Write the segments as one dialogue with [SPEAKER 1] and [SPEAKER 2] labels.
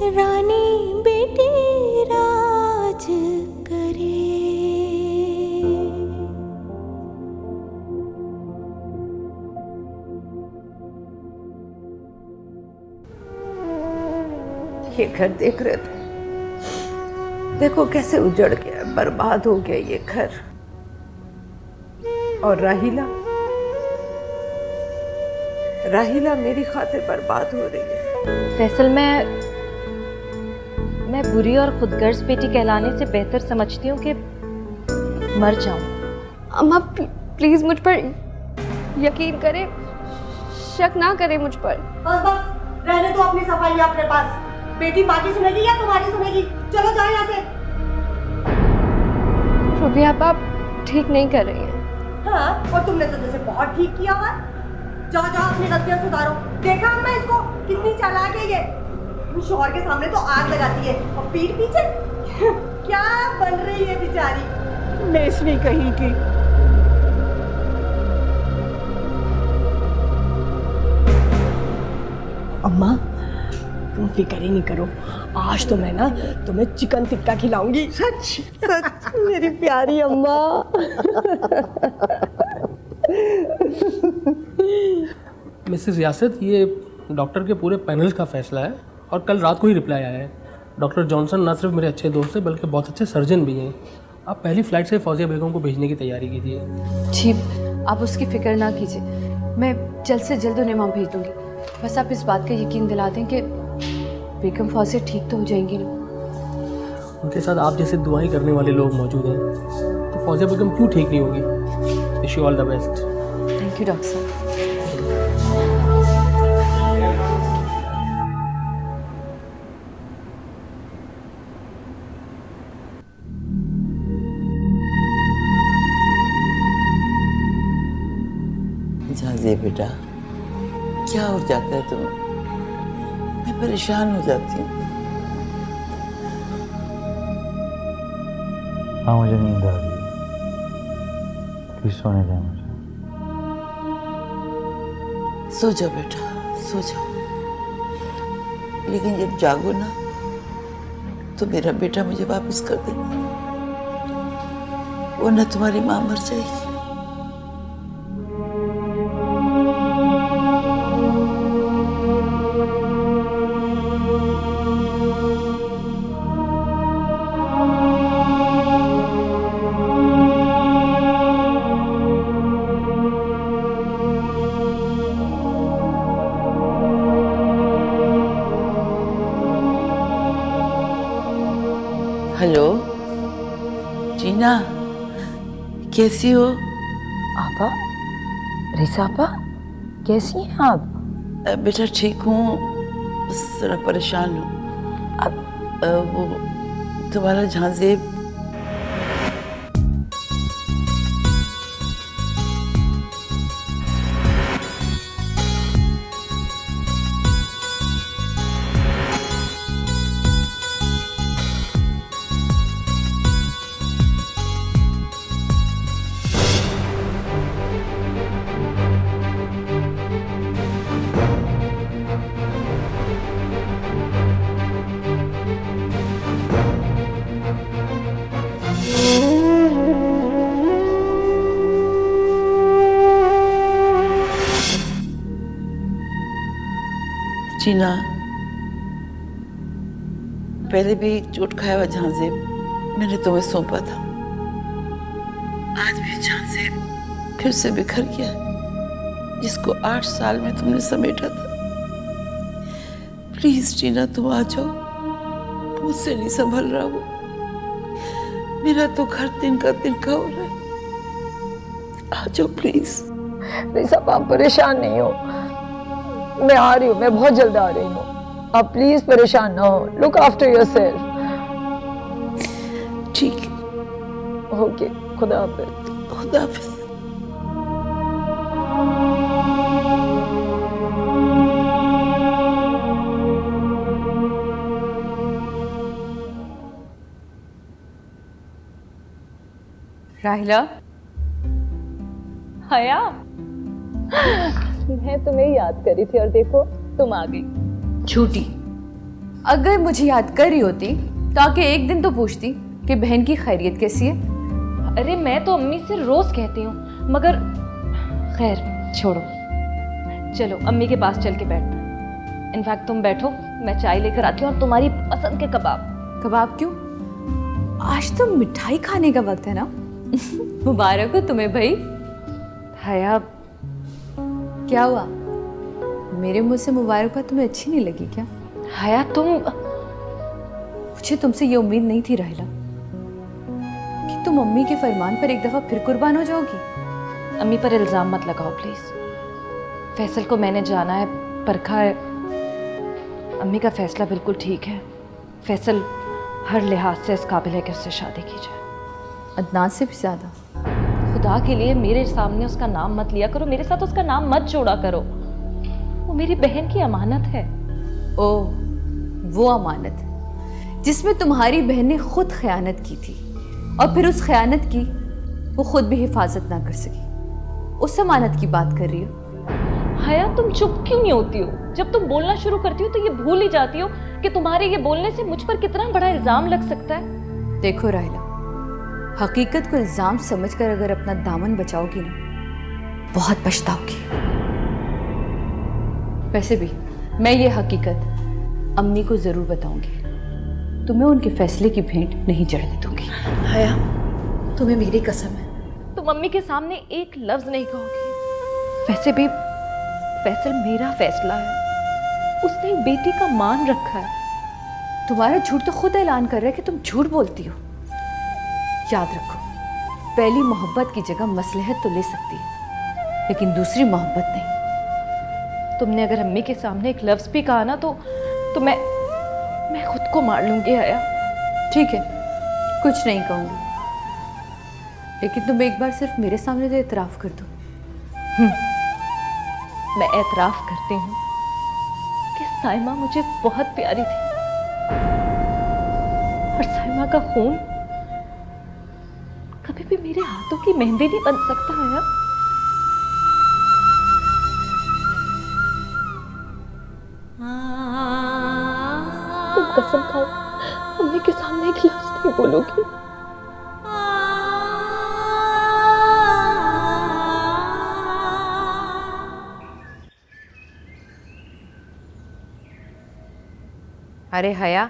[SPEAKER 1] रानी बेटी राज करे।
[SPEAKER 2] ये घर देख रहे थे, देखो कैसे उजड़ गया, बर्बाद हो गया ये घर। और राहिला मेरी खातिर बर्बाद हो रही है।
[SPEAKER 3] फैसल, मैं बुरी और खुदगर्ज बेटी कहलाने से बेहतर समझती हूँ कि मर जाऊं।
[SPEAKER 4] अम्मा प्लीज मुझ पर यकीन करें, शक ना करें मुझ पर।
[SPEAKER 5] बस बस रहने दो अपनी सफाई अपने पास। बेटी माँ की सुनेगी या तुम्हारी सुनेगी? चलो जाओ यहाँ से।
[SPEAKER 4] रूबी आप ठीक नहीं कर रही हैं।
[SPEAKER 5] हाँ, और तुमने तो जैसे बहुत ठीक किया हुआ। जाओ जाओ अपनी गलतियां सुधारो। देखा अम्मा इसको, कितनी चालाक है ये। शौहर के सामने तो आग लगाती है और पीठ पीछे क्या बन रही है बेचारी।
[SPEAKER 2] बेचनी कहीं की।
[SPEAKER 5] अम्मा तुम फिक्र ही नहीं करो, आज तो मैं ना तुम्हें चिकन टिक्का खिलाऊंगी।
[SPEAKER 2] सच
[SPEAKER 5] सच मेरी प्यारी अम्मा।
[SPEAKER 6] मिसेस यासित, ये डॉक्टर के पूरे पैनल का फैसला है और कल रात को ही रिप्लाई आया है। डॉक्टर जॉनसन न सिर्फ मेरे अच्छे दोस्त हैं बल्कि बहुत अच्छे सर्जन भी हैं। आप पहली फ़्लाइट से फौजिया बेगम को भेजने की तैयारी कीजिए।
[SPEAKER 3] जी, आप उसकी फिक्र ना कीजिए, मैं जल्द से जल्द उन्हें वहाँ भेज दूँगी। बस आप इस बात का यकीन दिला दें कि बेगम फौजिया ठीक तो हो जाएंगी ना।
[SPEAKER 6] उनके साथ आप जैसे दुआएं करने वाले लोग मौजूद हैं, तो फौजिया बेगम क्यों ठीक नहीं होगी। Wish you all the best.
[SPEAKER 3] Thank you doctor साहब।
[SPEAKER 7] झांझे बेटा, क्या हो जाता है तुम्हें? मैं परेशान हो जाती हूँ।
[SPEAKER 8] हाँ, मुझे नींद आ रही है, प्लीज सोने दें मुझे।
[SPEAKER 7] सो जाओ बेटा, सो जाओ। लेकिन जब जागो ना तो मेरा बेटा मुझे वापस कर देना, वरना तुम्हारी माँ मर जाएगी। हेलो जीना, कैसी हो?
[SPEAKER 9] आपा, रिसा आपा, कैसी हैं आप?
[SPEAKER 7] बेटा ठीक हूँ, बस जरा परेशान हूँ। अब वो तुम्हारा झांझेब जीना, पहले भी चोट खाया हुआ झांझेब मैंने तुम्हें सौंपा था। आज भी झांझेब फिर से बिखर गया, जिसको 8 साल में तुमने समेटा था। प्लीज जीना, तुम आ जाओ, मुझसे नहीं संभल रहा वो। मेरा तो घर तिनका तिनका हो रहा है। आ जाओ प्लीज।
[SPEAKER 9] रिसा आप परेशान नहीं हो, मैं आ रही हूँ, मैं बहुत जल्द आ रही हूँ। आप प्लीज परेशान ना हो, लुक आफ्टर योरसेल्फ।
[SPEAKER 7] ठीक,
[SPEAKER 9] ओके, खुदा हाफिज।
[SPEAKER 7] खुदा हाफिज।
[SPEAKER 3] राहिला, हया, मैं तुम्हें याद करी थी और देखो तुम आ गई। झूठी, अगर मुझे याद कर रही होती तो आके एक दिन तो पूछती कि बहन की खैरियत कैसी है।
[SPEAKER 10] अरे मैं तो अम्मी से रोज कहती हूँ, मगर खैर छोड़ो, चलो अम्मी के पास चल के बैठते हैं। इनफैक्ट तुम बैठो, मैं चाय लेकर आती हूँ और तुम्हारी पसंद के कबाब।
[SPEAKER 3] कबाब क्यों? आज तो मिठाई खाने का वक्त है ना। मुबारक हो तुम्हें भाई।
[SPEAKER 10] हया,
[SPEAKER 3] क्या हुआ? मेरे मुंह से मुबारकबाद तुम्हें अच्छी नहीं लगी क्या?
[SPEAKER 10] हया
[SPEAKER 3] मुझे तुमसे ये उम्मीद नहीं थी राहिला कि तुम अम्मी के फरमान पर एक दफा फिर कुर्बान हो जाओगी।
[SPEAKER 10] अम्मी पर इल्ज़ाम मत लगाओ प्लीज़। फैसल को मैंने जाना है, परखा है। अम्मी का फैसला बिल्कुल ठीक है। फैसल हर लिहाज से इस काबिल है कि उससे शादी की जाए।
[SPEAKER 3] अदनान से भी ज़्यादा।
[SPEAKER 10] खुदा के लिए मेरे सामने उसका नाम मत लिया करो, मेरे साथ उसका नाम मत जोड़ा करो। वो मेरी बहन की अमानत है।
[SPEAKER 3] ओह, वो अमानत जिसमें तुम्हारी बहन ने खुद खयानत की थी और फिर उस खयानत की वो खुद भी हिफाजत ना कर सकी, उस अमानत की बात कर रही हो।
[SPEAKER 10] हया, तुम चुप क्यों नहीं होती हो? जब तुम बोलना शुरू करती हो तो ये भूल ही जाती हो कि तुम्हारे ये बोलने से मुझ पर कितना बड़ा इल्जाम लग सकता है।
[SPEAKER 3] देखो राहिला, हकीकत को इल्जाम समझकर अगर अपना दामन बचाओगी ना, बहुत पछताओगी। वैसे भी मैं ये हकीकत अम्मी को जरूर बताऊंगी। तुम्हें उनके फैसले की भेंट नहीं चढ़ने दूंगी।
[SPEAKER 10] हया, तुम्हें मेरी कसम है, तुम अम्मी के सामने एक लफ्ज नहीं कहोगी। वैसे भी फैसल मेरा फैसला है, उसने एक बेटी का मान रखा है।
[SPEAKER 3] तुम्हारा झूठ तो खुद ऐलान कर रहा है कि तुम झूठ बोलती हो। याद रखो, पहली मोहब्बत की जगह मसलहत तो ले सकती है, लेकिन दूसरी मोहब्बत नहीं।
[SPEAKER 10] तुमने अगर अम्मी के सामने एक लफ्ज भी कहा ना तो मैं खुद को मार लूंगी। हया,
[SPEAKER 3] ठीक है, कुछ नहीं कहूंगी, लेकिन तुम एक बार सिर्फ मेरे सामने तो एतराफ़ कर दो।
[SPEAKER 10] मैं एतराफ़ करती हूँ कि साइमा मुझे बहुत प्यारी थी और साइमा का खून कभी भी मेरे हाथों की मेहंदी नहीं बन सकता है। तुम कसम खाओ, अम्मी के सामने एक लफ्ज नहीं बोलोगी।
[SPEAKER 2] अरे हया,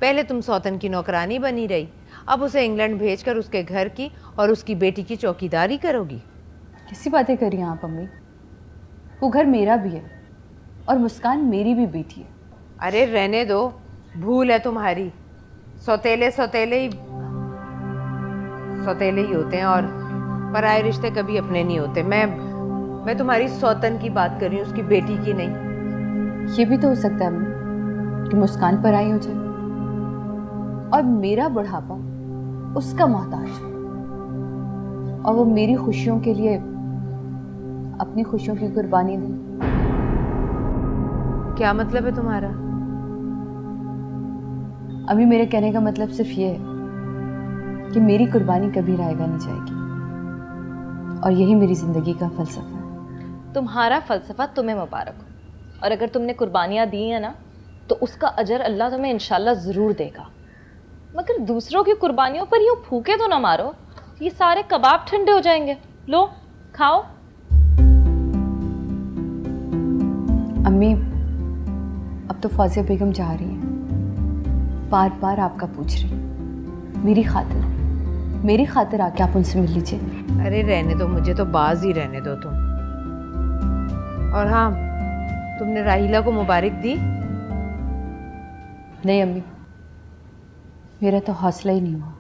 [SPEAKER 2] पहले तुम सौतन की नौकरानी बनी रही, अब उसे इंग्लैंड भेजकर उसके घर की और उसकी बेटी की चौकीदारी करोगी।
[SPEAKER 3] कैसी बातें कर रही हैं आप अम्मी? वो घर मेरा भी है और मुस्कान मेरी भी बेटी है।
[SPEAKER 2] अरे रहने दो, भूल है तुम्हारी। सौतेले सौतेले ही होते हैं और पराए रिश्ते कभी अपने नहीं होते। मैं तुम्हारी सौतन की बात कर रही हूँ, उसकी बेटी की नहीं।
[SPEAKER 3] ये भी तो हो सकता है अम्मी कि मुस्कान पर आई हो जाए और मेरा बुढ़ापा उसका मोहताज हो और वो मेरी खुशियों के लिए अपनी खुशियों की कुर्बानी दे।
[SPEAKER 2] क्या मतलब है तुम्हारा?
[SPEAKER 3] अभी मेरे कहने का मतलब सिर्फ ये है कि मेरी कुर्बानी कभी रायगा नहीं जाएगी और यही मेरी जिंदगी का फलसफा है।
[SPEAKER 10] तुम्हारा फलसफा तुम्हें मुबारक हो, और अगर तुमने कुर्बानियाँ दी हैं ना तो उसका अजर अल्लाह तुम्हें इंशाल्लाह ज़रूर देगा। मगर दूसरों की कुर्बानियों पर यूँ फूके तो ना मारो, ये सारे कबाब ठंडे हो जाएंगे। लो खाओ।
[SPEAKER 3] अम्मी, अब तो फौजिया बेगम जा रही हैं, बार बार आपका पूछ रही, मेरी खातिर आके आप उनसे मिल लीजिए।
[SPEAKER 2] अरे रहने दो, मुझे तो बाज ही रहने दो तुम। और हाँ, तुमने राहिला को मुबारक दी?
[SPEAKER 3] नहीं अम्मी, मेरा तो हौसला ही नहीं हुआ।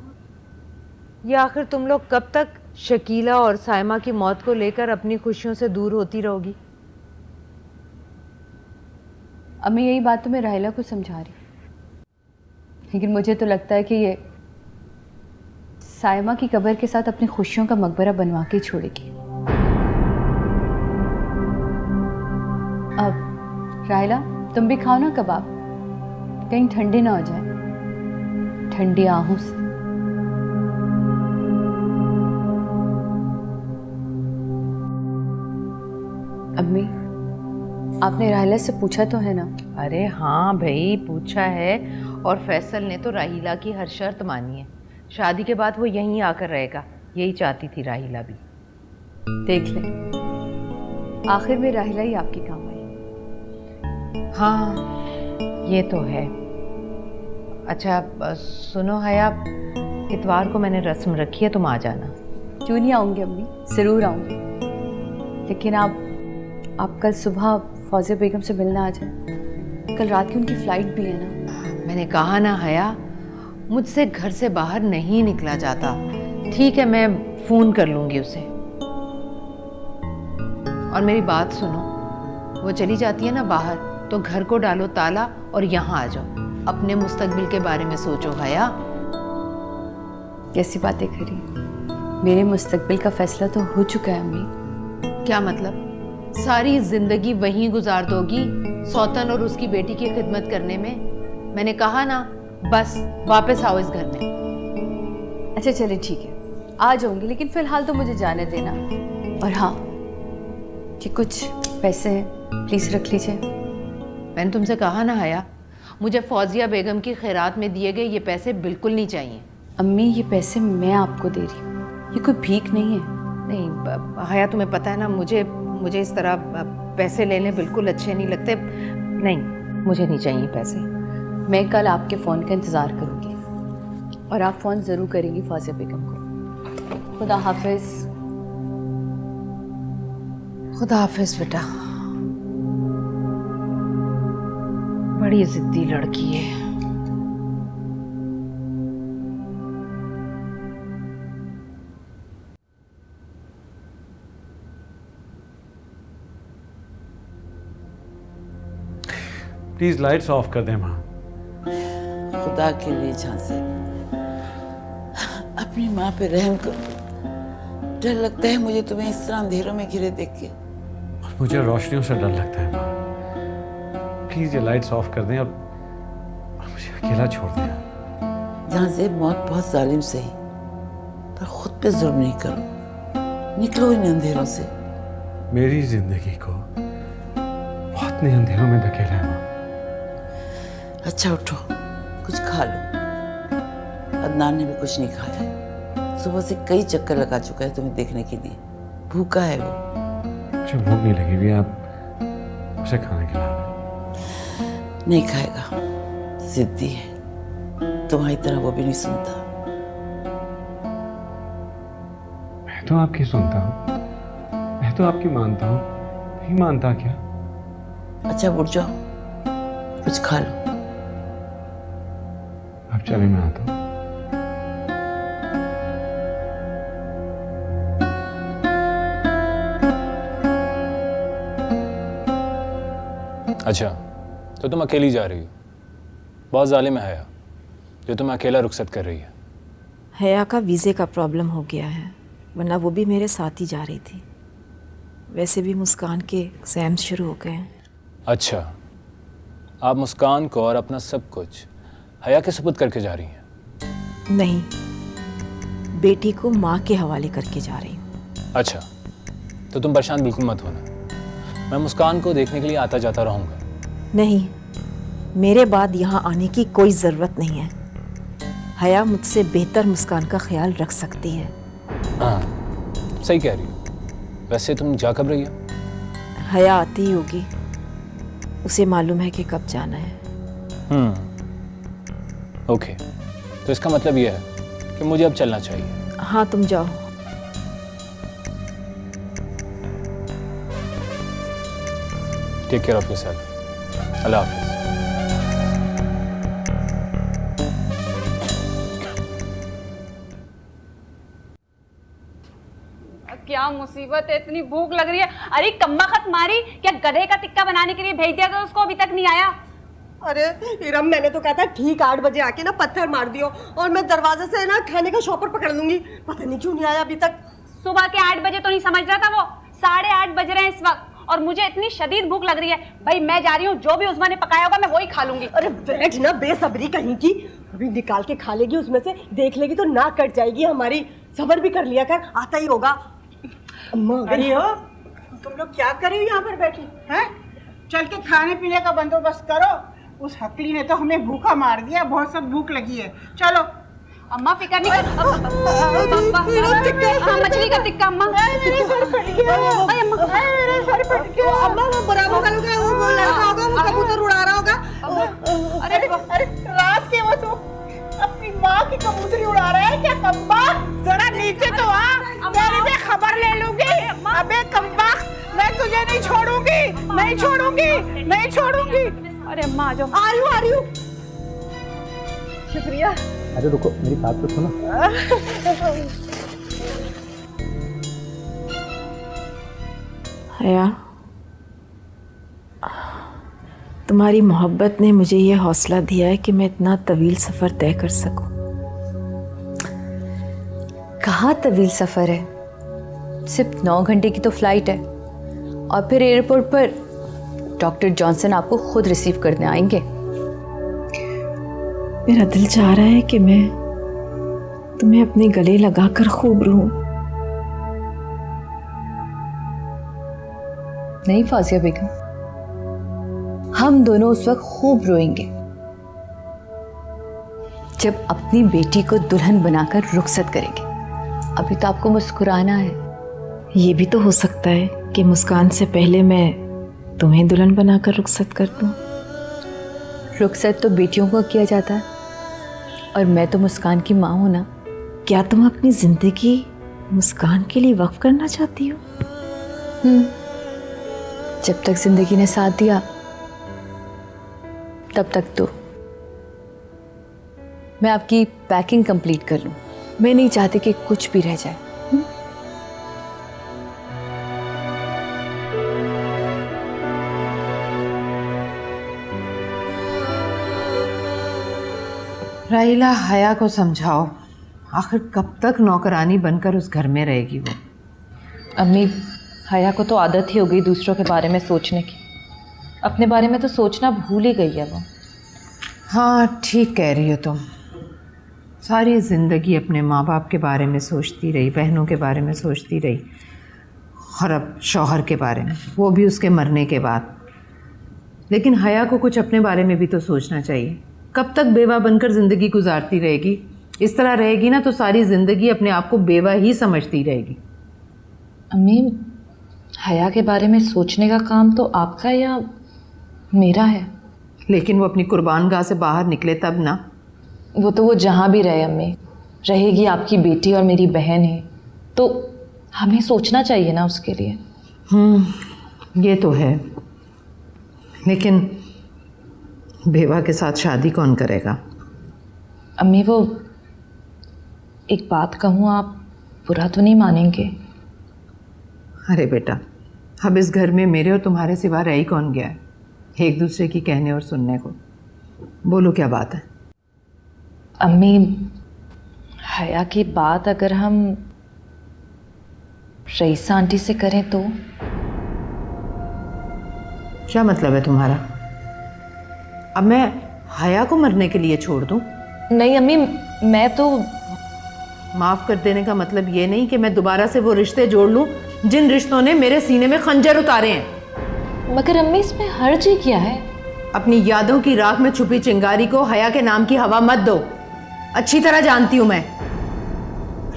[SPEAKER 2] ये आखिर तुम लोग कब तक शकीला और साइमा की मौत को लेकर अपनी खुशियों से दूर होती रहोगी?
[SPEAKER 3] अम्मी, यही बात तो मैं राहिला को समझा रही, लेकिन मुझे तो लगता है कि ये साइमा की कब्र के साथ अपनी खुशियों का मकबरा बनवा के छोड़ेगी। अब राहिला, तुम भी खाओ ना कबाब, कहीं ठंडे ना हो जाए ठंडी आहों से। अम्मी, आपने राहिला से पूछा तो है ना?
[SPEAKER 2] अरे हाँ भाई, पूछा है। और फैसल ने तो राहिला की हर शर्त मानी है। शादी के बाद वो यहीं आकर रहेगा, यही चाहती थी राहिला भी।
[SPEAKER 3] देख ले, आखिर में राहिला ही आपके काम आई।
[SPEAKER 2] हाँ ये तो है। अच्छा सुनो हया, इतवार को मैंने रस्म रखी है, तुम आ जाना।
[SPEAKER 3] क्यों नहीं आऊँगी अम्मी, ज़रूर आऊँगी। लेकिन आप कल सुबह फौजिया बेगम से मिलना आ जाए। कल रात की उनकी फ़्लाइट भी है ना।
[SPEAKER 2] मैंने कहा ना हया, मुझसे घर से बाहर नहीं निकला जाता। ठीक है, मैं फ़ोन कर लूँगी उसे। और मेरी बात सुनो, वो चली जाती है ना बाहर, तो घर को डालो ताला और यहाँ आ जाओ। अपने मुस्तकबिल के बारे में सोचो हया।
[SPEAKER 3] कैसी बातें करी? मेरे मुस्तकबिल का फैसला तो हो चुका है अम्मी।
[SPEAKER 2] क्या मतलब? सारी जिंदगी वहीं गुजार दोगी सौतन और उसकी बेटी की खिदमत करने में? मैंने कहा ना, बस वापस आओ इस घर में।
[SPEAKER 3] अच्छा चले ठीक है, आ जाऊंगी, लेकिन फिलहाल तो मुझे जाने देना। और हाँ, कि कुछ पैसे हैं, प्लीज़ रख लीजिए।
[SPEAKER 2] मैंने तुमसे कहा ना हया, मुझे फौजिया बेगम की खैरात में दिए गए ये पैसे बिल्कुल नहीं चाहिए।
[SPEAKER 3] अम्मी ये पैसे मैं आपको दे रही हूँ, ये कोई भीख नहीं है।
[SPEAKER 2] नहीं हया, तुम्हें पता है ना, मुझे इस तरह पैसे लेने बिल्कुल अच्छे नहीं लगते। नहीं, मुझे नहीं चाहिए पैसे।
[SPEAKER 3] मैं कल आपके फ़ोन का इंतज़ार करूँगी और आप फ़ोन ज़रूर करेंगी फौजिया बेगम को। खुदा हाफिज़।
[SPEAKER 2] खुदा हाफिज़ बेटा। बड़ी जिद्दी लड़की है।
[SPEAKER 8] प्लीज लाइट्स ऑफ कर दें माँ।
[SPEAKER 7] खुदा के लिए झांसे, अपनी माँ पे रहम करो। डर लगता है मुझे तुम्हें इस तरह अंधेरों में घिरे देख के।
[SPEAKER 8] मुझे रोशनियों से डर लगता है माँ। प्लीज ये लाइट्स ऑफ कर दें और मुझे अकेला छोड़ दें।
[SPEAKER 7] झांसे, मौत बहुत जालिम सही, पर खुद पे जुल्म नहीं करो। निकलो इन अंधेरों से।
[SPEAKER 8] मेरी जिंदगी को बहुत नहीं अंधेरों में धकेला है माँ।
[SPEAKER 7] अच्छा उठो, कुछ खा लो। अदनान ने भी कुछ नहीं खाया है। सुबह से कई चक्कर लगा चुका है तुम्हें देखने के लिए। भूखा है वो।
[SPEAKER 8] मुझे भूख नहीं लगी भी, आप उसे खाना खिला दें।
[SPEAKER 7] नहीं खाएगा, जिद्दी है। तुम्हारी तरह वो भी नहीं सुनता।
[SPEAKER 8] मैं तो आपकी सुनता हूँ, मैं तो आपकी मानता हूँ। नहीं मानता क्या?
[SPEAKER 7] अच्छा उठ जाओ, कुछ खा लो।
[SPEAKER 8] अब चले, मैं आता हूँ।
[SPEAKER 11] अच्छा, तो तुम अकेली जा रही हो? बहुत जालिम है हया, जो तुम्हें अकेला रुखसत कर रही है।
[SPEAKER 12] हया का वीज़े का प्रॉब्लम हो गया है, वरना वो भी मेरे साथ ही जा रही थी। वैसे भी मुस्कान के एग्ज़ाम्स शुरू हो गए हैं।
[SPEAKER 11] अच्छा, आप मुस्कान को और अपना सब कुछ हया के सुपुर्द करके जा रही हैं?
[SPEAKER 12] नहीं, बेटी को माँ के हवाले करके जा रही हूँ।
[SPEAKER 11] अच्छा, तो तुम परेशान बिल्कुल मत होना। मैं मुस्कान को देखने के लिए आता जाता रहूँगा।
[SPEAKER 12] नहीं, मेरे बाद यहाँ आने की कोई ज़रूरत नहीं है। हया मुझसे बेहतर मुस्कान का ख्याल रख सकती है।
[SPEAKER 11] हाँ, सही कह रही हो। वैसे तुम जा कब रही हो?
[SPEAKER 12] हया आती ही होगी, उसे मालूम है कि कब जाना है।
[SPEAKER 11] ओके, तो इसका मतलब यह है कि मुझे अब चलना चाहिए।
[SPEAKER 12] हाँ तुम जाओ।
[SPEAKER 11] Take care of yourself. Allah हाफिज़।
[SPEAKER 13] क्या मुसीबत है, इतनी भूख लग रही है। अरे कम्बख्त मारी, क्या गधे का टिक्का बनाने के लिए भेज दिया था उसको, अभी तक नहीं आया।
[SPEAKER 5] अरे इरम, मैंने तो कहा था ठीक 8 बजे आके ना पत्थर मार दियो और मैं दरवाजे से ना खाने का शॉपर पकड़ लूंगी। पता नहीं क्यों नहीं आया अभी तक।
[SPEAKER 13] सुबह के 8 बजे तो नहीं समझ रहा था वो, 8:30 बज रहे हैं इस वक्त और मुझे इतनी शदीद भूख लग रही है। भाई मैं जा रही हूँ, जो भी उस्मा ने पकाया होगा मैं वही खा लूंगी।
[SPEAKER 5] अरे बैठ ना, बेसब्री कहीं की। अभी निकाल के खा लेगी उसमें से, देख लेगी तो नाक कट जाएगी हमारी। सब्र भी कर लिया कर, आता ही होगा। अम्मा
[SPEAKER 14] अरे हो, तुम लोग क्या कर रही हो यहाँ पर बैठी हैं? चल के खाने पीने का बंदोबस्त करो। उस हकली ने तो हमें भूखा मार दिया, बहुत सब भूख लगी है। चलो
[SPEAKER 13] अम्मा फिकर नहीं कर। मछली का टिक्का अम्मा।
[SPEAKER 14] मेरा सर फट गया। मेरा सर फट गया।
[SPEAKER 5] अम्मा वो बराबर का लड़का वो लड़का होगा, वो कबूतर उड़ा रहा होगा।
[SPEAKER 14] अरे रात के वो तो अपनी माँ की कबूतरी उड़ा रहा है क्या? कम्बा जरा नीचे तो आ, तेरी भी खबर ले लूंगी। अबे कम्बा, मैं तुझे नहीं छोड़ूंगी, नहीं छोड़ूंगी, नहीं छोड़ूंगी।
[SPEAKER 13] अरे अम्मा आ जाओ।
[SPEAKER 5] आ रही हूँ।
[SPEAKER 14] शुक्रिया।
[SPEAKER 6] अरे रुको, मेरी बात तो सुनो।
[SPEAKER 12] हया, तुम्हारी मोहब्बत ने मुझे ये हौसला दिया है कि मैं इतना तवील सफ़र तय कर सकूं।
[SPEAKER 3] कहाँ तवील सफ़र है, सिर्फ 9 घंटे की तो फ्लाइट है और फिर एयरपोर्ट पर डॉक्टर जॉनसन आपको खुद रिसीव करने आएंगे।
[SPEAKER 12] मेरा दिल चाह रहा है कि मैं तुम्हें अपने गले लगाकर खूब रोऊं।
[SPEAKER 3] नहीं फाजिया बेगम, हम दोनों उस वक्त खूब रोएंगे जब अपनी बेटी को दुल्हन बनाकर रुखसत करेंगे। अभी तो आपको मुस्कुराना है।
[SPEAKER 12] ये भी तो हो सकता है कि मुस्कान से पहले मैं तुम्हें दुल्हन बनाकर रुखसत कर दूं।
[SPEAKER 3] रुखसत तो बेटियों को किया जाता है और मैं तो मुस्कान की माँ हूं ना।
[SPEAKER 12] क्या तुम अपनी जिंदगी मुस्कान के लिए वक्फ करना चाहती हो?
[SPEAKER 3] जब तक जिंदगी ने साथ दिया तब तक तो। मैं आपकी पैकिंग कंप्लीट कर लूं, मैं नहीं चाहती कि कुछ भी रह जाए।
[SPEAKER 2] राहिला, हया को समझाओ, आखिर कब तक नौकरानी बनकर उस घर में रहेगी वो।
[SPEAKER 10] अम्मी, हया को तो आदत ही हो गई दूसरों के बारे में सोचने की, अपने बारे में तो सोचना भूल ही गई है वो।
[SPEAKER 2] हाँ, ठीक कह रही हो तुम। सारी ज़िंदगी अपने माँ बाप के बारे में सोचती रही, बहनों के बारे में सोचती रही, और अब शौहर के बारे में, वो भी उसके मरने के बाद। लेकिन हया को कुछ अपने बारे में भी तो सोचना चाहिए। कब तक बेवा बनकर ज़िंदगी गुजारती रहेगी? इस तरह रहेगी ना तो सारी ज़िंदगी अपने आप को बेवा ही समझती रहेगी।
[SPEAKER 10] अम्मी, हया के बारे में सोचने का काम तो आपका या मेरा है?
[SPEAKER 2] लेकिन वो अपनी कुर्बानगाह से बाहर निकले तब ना।
[SPEAKER 10] वो तो वो जहाँ भी रहे अम्मी, रहेगी आपकी बेटी और मेरी बहन है, तो हमें सोचना चाहिए ना उसके लिए।
[SPEAKER 2] ये तो है, लेकिन बेवा के साथ शादी कौन करेगा?
[SPEAKER 10] अम्मी, वो एक बात कहूँ, आप बुरा तो नहीं मानेंगे?
[SPEAKER 2] अरे बेटा, अब इस घर में मेरे और तुम्हारे सिवा रह ही कौन गया है एक दूसरे की कहने और सुनने को? बोलो क्या बात है?
[SPEAKER 10] अम्मी, हया की बात अगर हम रईसा आंटी से करें तो?
[SPEAKER 2] क्या मतलब है तुम्हारा? अब मैं हया को मरने के लिए छोड़ दूं?
[SPEAKER 10] नहीं अम्मी, मैं तो।
[SPEAKER 2] माफ़ कर देने का मतलब ये नहीं कि मैं दोबारा से वो रिश्ते जोड़ लूं जिन रिश्तों ने मेरे सीने में खंजर उतारे हैं।
[SPEAKER 10] मगर अम्मी, इसमें हर्ज ही क्या है?
[SPEAKER 2] अपनी यादों की राख में छुपी चिंगारी को हया के नाम की हवा मत दो। अच्छी तरह जानती हूं मैं,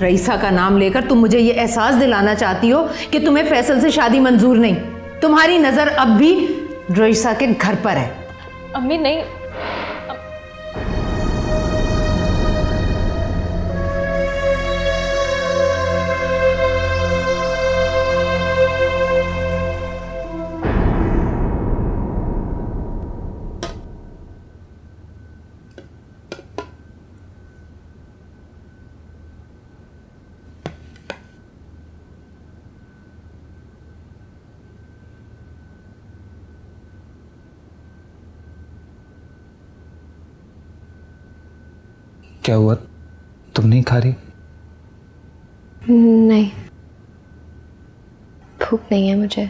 [SPEAKER 2] रईसा का नाम लेकर तुम मुझे ये एहसास दिलाना चाहती हो कि तुम्हें फैसल से शादी मंजूर नहीं। तुम्हारी नज़र अब भी रईसा के घर पर है।
[SPEAKER 10] अम्मी नहीं।
[SPEAKER 15] क्या हुआ, तुम नहीं खा रही?
[SPEAKER 4] नहीं, भूख नहीं है मुझे।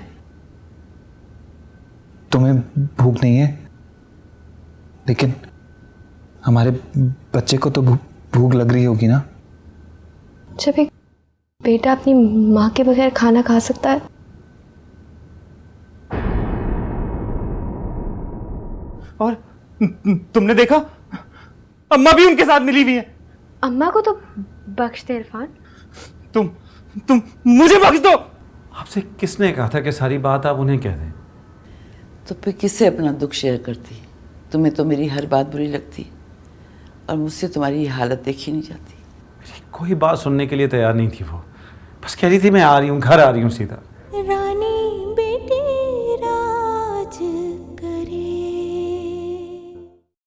[SPEAKER 15] तुम्हें भूख नहीं है, लेकिन हमारे बच्चे को तो भूख लग रही होगी ना?
[SPEAKER 4] जब एक बेटा अपनी माँ के बगैर खाना खा सकता है
[SPEAKER 15] और तुमने देखा, अम्मा भी उनके साथ मिली हुई है।
[SPEAKER 4] अम्मा को तो बख्श दे इरफान।
[SPEAKER 15] तुम मुझे बख्श दो। आपसे किसने कहा था कि सारी बात आप उन्हें कह दें?
[SPEAKER 7] तो फिर किससे अपना दुख शेयर करती? तुम्हें तो मेरी हर बात बुरी लगती और मुझसे तुम्हारी ये हालत देखी नहीं जाती।
[SPEAKER 15] कोई बात सुनने के लिए तैयार नहीं थी वो, बस कह रही थी मैं आ रही हूँ, घर आ रही हूँ सीधा।
[SPEAKER 1] रानी